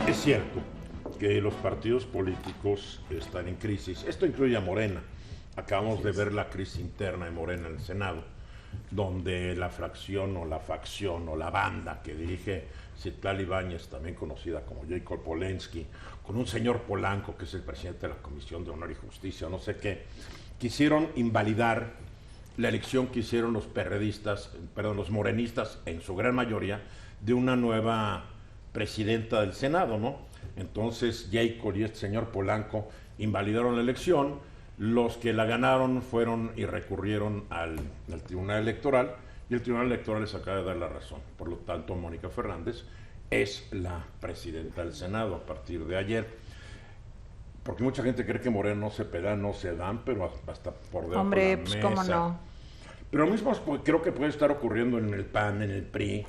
Es cierto que los partidos políticos están en crisis. Esto incluye a Morena. Acabamos de ver la crisis interna de Morena en el Senado, donde la fracción o la facción o la banda que dirige Citlali Báñez, también conocida como Jacob Polensky, con un señor Polanco, que es el presidente de la Comisión de Honor y Justicia, no sé qué, quisieron invalidar la elección que hicieron los los morenistas, en su gran mayoría, de una nueva presidenta del Senado, ¿no? Entonces Jacob y este señor Polanco invalidaron la elección. Los que la ganaron fueron y recurrieron al Tribunal Electoral, y el Tribunal Electoral les acaba de dar la razón. Por lo tanto, Mónica Fernández es la presidenta del Senado a partir de ayer. Porque mucha gente cree que Moreno no se peda, no se dan, pero hasta por debajo de la mesa. Cómo no. Pero lo mismo creo que puede estar ocurriendo en el PAN, en el PRI,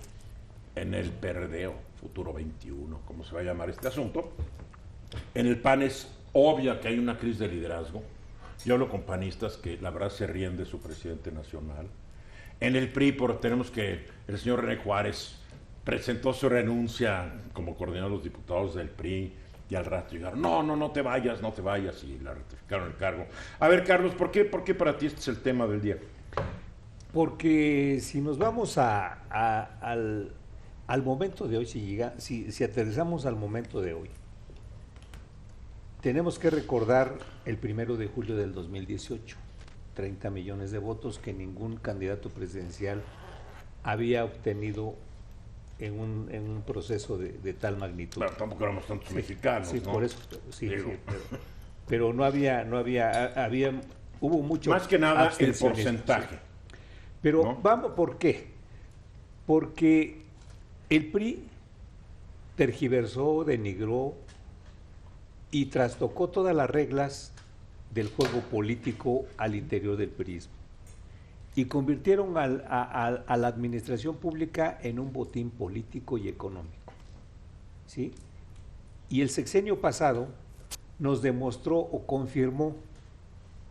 en el PRD o Futuro 21, como se va a llamar este asunto. En el PAN es obvia que hay una crisis de liderazgo. Yo hablo con panistas que la verdad se ríen de su presidente nacional. En el PRI tenemos que el señor René Juárez presentó su renuncia como coordinador de los diputados del PRI, y al rato llegaron, no te vayas, y la ratificaron el cargo. A ver, Carlos, ¿por qué para ti este es el tema del día? Porque si nos vamos al momento de hoy, si aterrizamos al momento de hoy, tenemos que recordar el 1 de julio del 2018, 30 millones de votos que ningún candidato presidencial había obtenido en un proceso de tal magnitud. Pero tampoco éramos tantos mexicanos, sí, ¿no? Por eso, pero no había, hubo mucho más que nada el porcentaje. Sí. Pero ¿no? Vamos, ¿por qué? Porque el PRI tergiversó, denigró y trastocó todas las reglas del juego político al interior del PRIismo y convirtieron a la administración pública en un botín político y económico, ¿sí? Y el sexenio pasado nos demostró o confirmó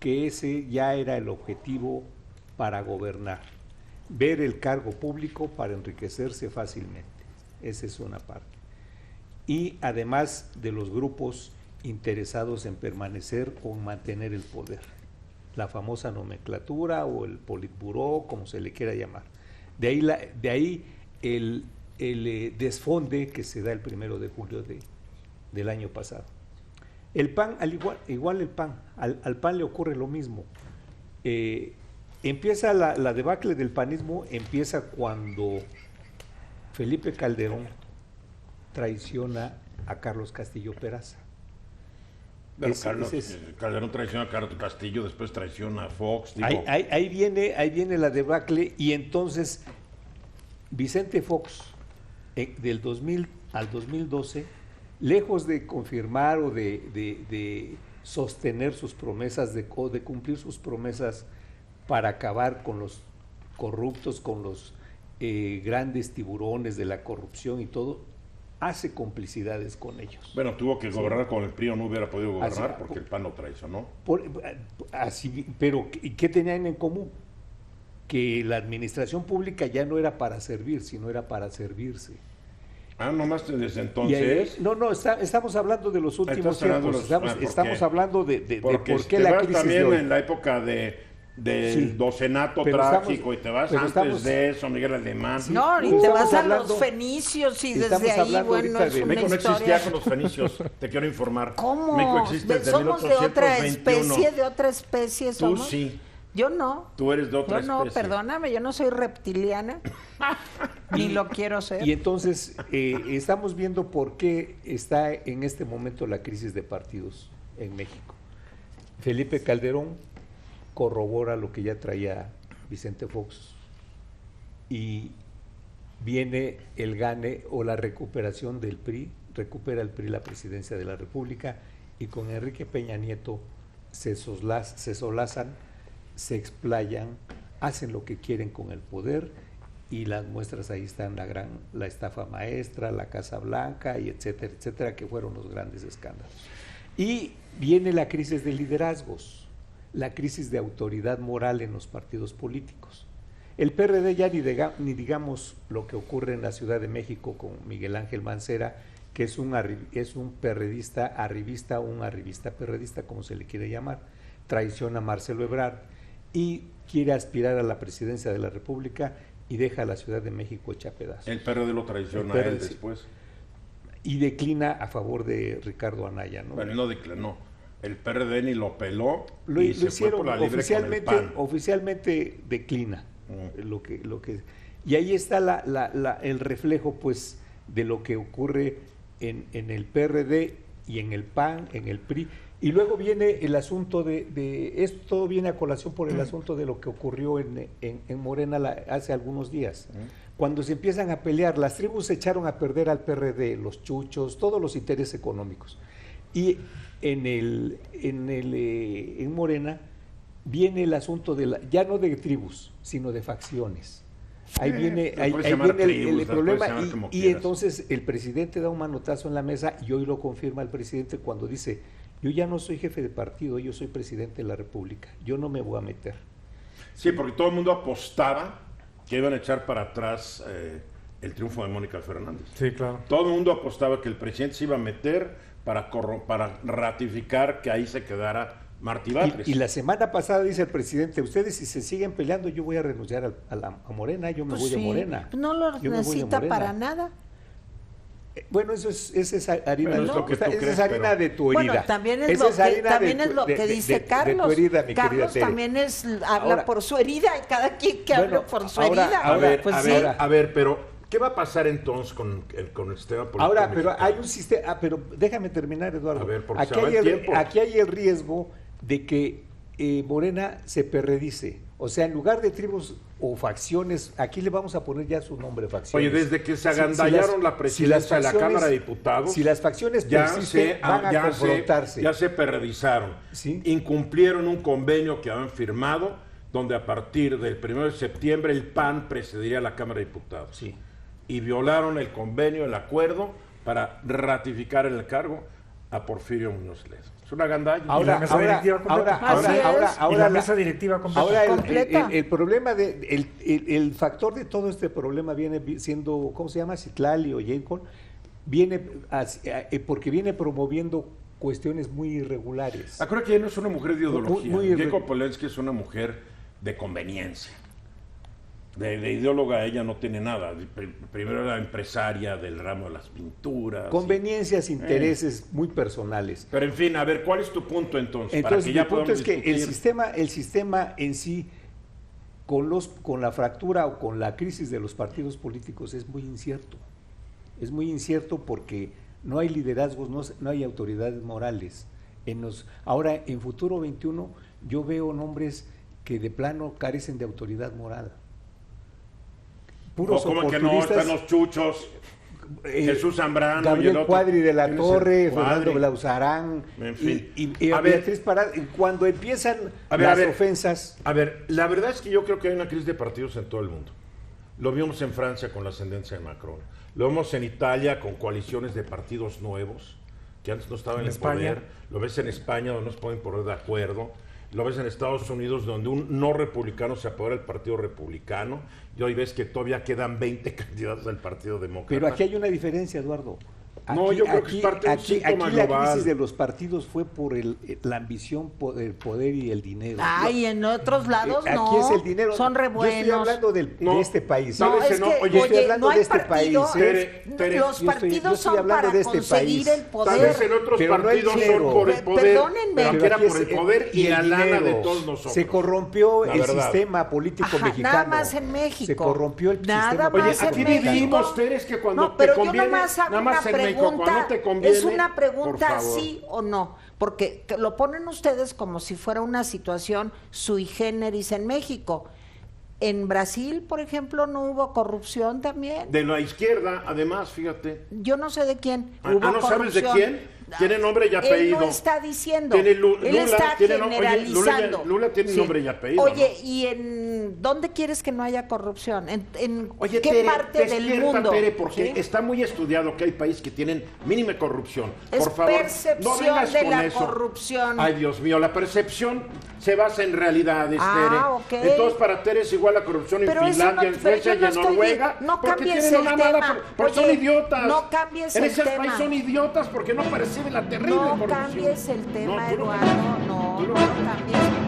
que ese ya era el objetivo para gobernar, ver el cargo público para enriquecerse fácilmente. Esa es una parte. Y además de los grupos interesados en permanecer o mantener el poder, la famosa nomenclatura o el politburó, como se le quiera llamar. De ahí el desfonde que se da el 1 de julio del año pasado. El PAN, igual el PAN, al PAN le ocurre lo mismo. Empieza la debacle del panismo, empieza cuando Felipe Calderón traiciona a Carlos Castillo Peraza. Pero Calderón traiciona a Carlos Castillo, después traiciona a Fox. Ahí viene la debacle, y entonces Vicente Fox, del 2000 al 2012, lejos de confirmar o de sostener sus promesas, de cumplir sus promesas para acabar con los corruptos, con los grandes tiburones de la corrupción y todo, hace complicidades con ellos. Bueno, tuvo que gobernar con el PRI, o no hubiera podido gobernar porque el PAN lo traicionó. Pero ¿qué tenían en común? Que la administración pública ya no era para servir, sino era para servirse. Nomás desde entonces. Estamos hablando de los últimos tiempos. Estamos hablando de por qué la crisis también de hoy. En la época del docenato trágico, y te vas antes de eso, Miguel Alemán. No, y te vas a los fenicios, y desde ahí, bueno, es una México no historia. existía con los fenicios, te quiero informar. ¿Cómo? México existe desde Somos de otra 1821. especie, Tú somos. sí. Yo no. Tú eres de otra especie. especie. Perdóname, yo no soy reptiliana, ni lo quiero ser. Y entonces estamos viendo por qué está en este momento la crisis de partidos en México. Felipe Calderón corrobora lo que ya traía Vicente Fox, y viene el gane o la recuperación del PRI, recupera el PRI la presidencia de la República, y con Enrique Peña Nieto se solazan, se explayan, hacen lo que quieren con el poder, y las muestras ahí están, la estafa maestra, la Casa Blanca, y etcétera, etcétera, que fueron los grandes escándalos. Y viene la crisis de liderazgos, la crisis de autoridad moral en los partidos políticos. El PRD ya ni digamos lo que ocurre en la Ciudad de México con Miguel Ángel Mancera, que es un perredista arribista, un arribista perredista, como se le quiere llamar, traiciona a Marcelo Ebrard y quiere aspirar a la presidencia de la República y deja a la Ciudad de México hecha pedazos. El PRD lo traiciona a él después. Y declina a favor de Ricardo Anaya, ¿no? Bueno, no declinó. El PRD ni lo peló lo y se hicieron fue por la libre oficialmente, con el PAN. Oficialmente declina lo que y ahí está el reflejo, pues, de lo que ocurre en el PRD y en el PAN, en el PRI. Y luego viene el asunto de esto viene a colación por el asunto de lo que ocurrió en Morena hace algunos días. Cuando se empiezan a pelear, las tribus se echaron a perder al PRD, los chuchos, todos los intereses económicos. Y en Morena viene el asunto ya no de tribus, sino de facciones. Ahí viene el problema y entonces el presidente da un manotazo en la mesa y hoy lo confirma el presidente cuando dice: yo ya no soy jefe de partido, yo soy presidente de la República, yo no me voy a meter. Sí, porque todo el mundo apostaba que iban a echar para atrás el triunfo de Mónica Fernández. Sí, claro. Todo el mundo apostaba que el presidente se iba a meter para ratificar que ahí se quedara Martí Batres. Y la semana pasada dice el presidente: ustedes si se siguen peleando, yo voy a renunciar a Morena, yo me voy a Morena. No lo necesita para nada. Bueno, esa es harina, harina de tu herida. Bueno, también es lo que dice Carlos. De tu herida, mi Carlos también habla por su herida y cada quien que hable por su herida. A ver, pero ¿qué va a pasar entonces con el sistema político ahora, mexicano? pero hay un sistema, pero déjame terminar, Eduardo. A ver, porque aquí hay el riesgo de que Morena se perredice. O sea, en lugar de tribus o facciones, aquí le vamos a poner ya su nombre, facciones. Oye, desde que se agandallaron la presidencia de la Cámara de Diputados, si las facciones persisten, van a confrontarse. Ya se perredizaron. ¿Sí? Incumplieron un convenio que habían firmado, donde a partir del 1 de septiembre el PAN presidiría la Cámara de Diputados. Sí. Y violaron el convenio, el acuerdo, para ratificar en el cargo a Porfirio Muñoz Ledo. Es una gandalla. Ahora, la mesa directiva completa. El problema el factor de todo este problema viene siendo, ¿cómo se llama? Citlali o Jacob, porque viene promoviendo cuestiones muy irregulares. Acuérdate que ella no es una mujer de ideología. Jacob Polensky es una mujer de conveniencia. De ideóloga ella no tiene nada. Primero era empresaria del ramo de las pinturas. Conveniencias, intereses muy personales. Pero en fin, a ver, ¿cuál es tu punto entonces? Entonces, mi punto es que el sistema en sí, con la fractura o con la crisis de los partidos políticos, es muy incierto. Es muy incierto porque no hay liderazgos, no hay autoridades morales. Ahora, en Futuro 21, yo veo nombres que de plano carecen de autoridad moral. Puros como que no están los chuchos, Jesús Zambrano, Gabriel Cuadri de la Torre, Fernando Blauzarán, en fin. y Beatriz Parada. Cuando empiezan las ofensas. A ver, la verdad es que yo creo que hay una crisis de partidos en todo el mundo. Lo vimos en Francia con la ascendencia de Macron, lo vemos en Italia con coaliciones de partidos nuevos que antes no estaban en el poder, lo ves en España donde no se pueden poner de acuerdo. Lo ves en Estados Unidos, donde un no republicano se apodera del Partido Republicano, y hoy ves que todavía quedan 20 candidatos del Partido Demócrata. Pero aquí hay una diferencia, Eduardo. Yo creo que es parte de un síntoma global. La crisis de los partidos fue por la ambición, por el poder y el dinero. Ay, en otros lados no. Aquí es el dinero. Son re buenos. Yo estoy hablando de este país. No, es que, oye, estoy hablando de este país. Los partidos son para conseguir el poder. Tal vez en otros partidos son por el poder. Perdónenme. Pero aquí era por el poder y la lana de todos nosotros. Se corrompió el sistema político mexicano. Nada más en México. Se corrompió el sistema político. Oye, aquí vivimos, Teres, que cuando te conviene, nada más en México, cuando no te conviene. Es una pregunta sí o no, porque lo ponen ustedes como si fuera una situación sui generis en México. En Brasil, por ejemplo, ¿no hubo corrupción también? De la izquierda, además, fíjate. Yo no sé de quién. ¿No sabes de quién? tiene nombre y apellido. Él no está diciendo. Él Lula, está generalizando. Oye, Lula tiene nombre y apellido. Oye, ¿no? ¿Y en dónde quieres que no haya corrupción? Oye, qué Tere, parte del mundo? Tere, porque ¿sí? está muy estudiado que hay países que tienen mínima corrupción. Es por favor, percepción no vengas de con la eso. corrupción. Ay, Dios mío, la percepción se basa en realidades, Tere. Okay. Entonces, para Tere es igual la corrupción en Finlandia, en Suecia y en Noruega. No porque cambies tienen el una mala tema. porque son idiotas. No cambies en el ese tema. país son idiotas porque no perciben la terrible corrupción. No cambies el tema, No, tú no Eduardo. No cambies.